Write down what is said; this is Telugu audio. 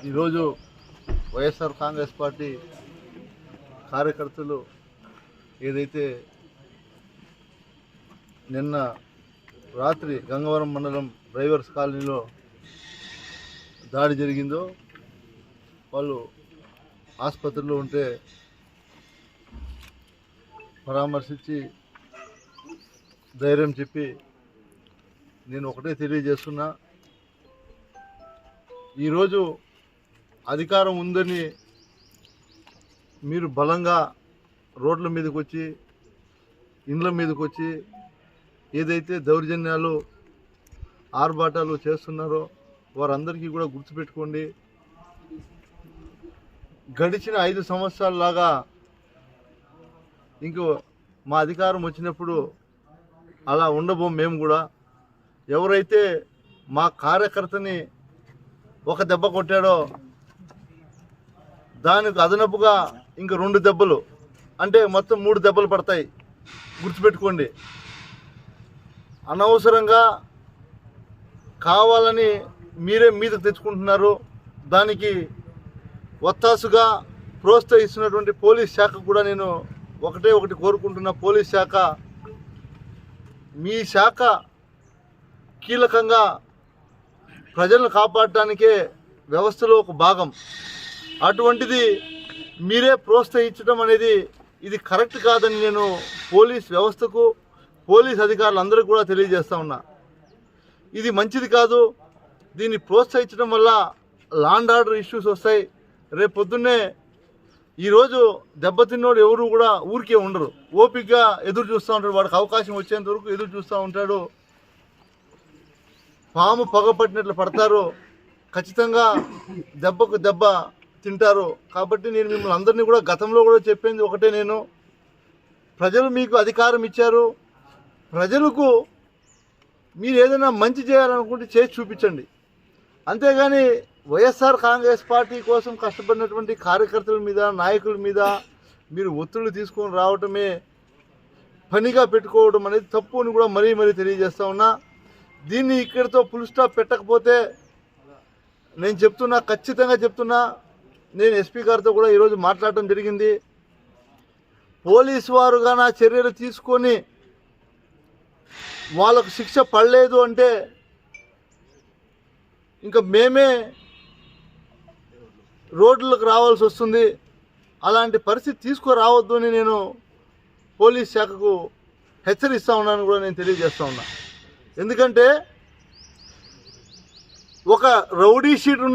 ఈరోజు వైఎస్ఆర్ కాంగ్రెస్ పార్టీ కార్యకర్తలు ఏదైతే నిన్న రాత్రి గంగవరం మండలం డ్రైవర్స్ కాలనీలో దాడి జరిగిందో వాళ్ళు ఆసుపత్రిలో ఉంటే పరామర్శించి ధైర్యం చెప్పి నేను ఒకటే తెలియజేస్తున్నా, ఈరోజు అధికారం ఉందని మీరు బలంగా రోడ్ల మీదకి వచ్చి ఇండ్ల మీదకి వచ్చి ఏదైతే దౌర్జన్యాలు ఆర్భాటాలు చేస్తున్నారో వారందరికీ కూడా గుర్తుపెట్టుకోండి. గడిచిన 5 సంవత్సరాలలాగా ఇంకో మా అధికారం వచ్చినప్పుడు అలా ఉండబోం. మేము కూడా ఎవరైతే మా కార్యకర్తని ఒక దెబ్బ కొట్టాడో దానికి అదనపుగా ఇంక 2 దెబ్బలు అంటే మొత్తం 3 దెబ్బలు పడతాయి. గుర్తుపెట్టుకోండి. అనవసరంగా కావాలని మీరే మీదకు తెచ్చుకుంటున్నారు. దానికి ఒత్తాసుగా ప్రోత్సహిస్తున్నటువంటి పోలీస్ శాఖ కూడా నేను ఒకటి కోరుకుంటున్నా. పోలీస్ శాఖ, మీ శాఖ కీలకంగా ప్రజలను కాపాడటానికే వ్యవస్థలో ఒక భాగం. అటువంటిది మీరే ప్రోత్సహించడం అనేది ఇది కరెక్ట్ కాదని నేను పోలీస్ వ్యవస్థకు, పోలీస్ అధికారులందరికీ కూడా తెలియజేస్తా ఉన్నా. ఇది మంచిది కాదు. దీన్ని ప్రోత్సహించడం వల్ల లా అండ్ ఆర్డర్ ఇష్యూస్ వస్తాయి. రేపు పొద్దున్నే ఈరోజు దెబ్బతిన్నోడు ఎవరు కూడా ఊరికే ఉండరు. ఓపికగా ఎదురు చూస్తూ ఉంటాడు. వాడికి అవకాశం వచ్చేంత వరకు ఎదురు చూస్తూ ఉంటాడు. పాము పగపట్టినట్లు పడతారు. ఖచ్చితంగా దెబ్బకు దెబ్బ తింటారు. కాబట్టి నేను మిమ్మల్ని అందరినీ కూడా గతంలో కూడా చెప్పింది ఒకటే, నేను ప్రజలు మీకు అధికారం ఇచ్చారు. ప్రజలకు మీరు ఏదైనా మంచి చేయాలనుకుంటే చేసి చూపించండి. అంతేగాని వైఎస్ఆర్ కాంగ్రెస్ పార్టీ కోసం కష్టపడినటువంటి కార్యకర్తల మీద, నాయకుల మీద మీరు ఒత్తిళ్లు తీసుకొని రావటమే పనిగా పెట్టుకోవడం అనేది తప్పు అని కూడా మరీ తెలియజేస్తా ఉన్నా. దీన్ని ఇక్కడితో ఫుల్ స్టాప్ పెట్టకపోతే నేను చెప్తున్నా, ఖచ్చితంగా చెప్తున్నా, నేను ఎస్పీ గారితో కూడా ఈరోజు మాట్లాడటం జరిగింది. పోలీసు వారుగా నా చర్యలు తీసుకొని వాళ్ళకు శిక్ష పడలేదు అంటే ఇంకా మేమే రోడ్లకు రావాల్సి వస్తుంది. అలాంటి పరిస్థితి తీసుకురావద్దు అని నేను పోలీస్ శాఖకు హెచ్చరిస్తూ ఉన్నాను కూడా నేను తెలియజేస్తూ ఉన్నా. ఎందుకంటే ఒక రౌడీ షీట్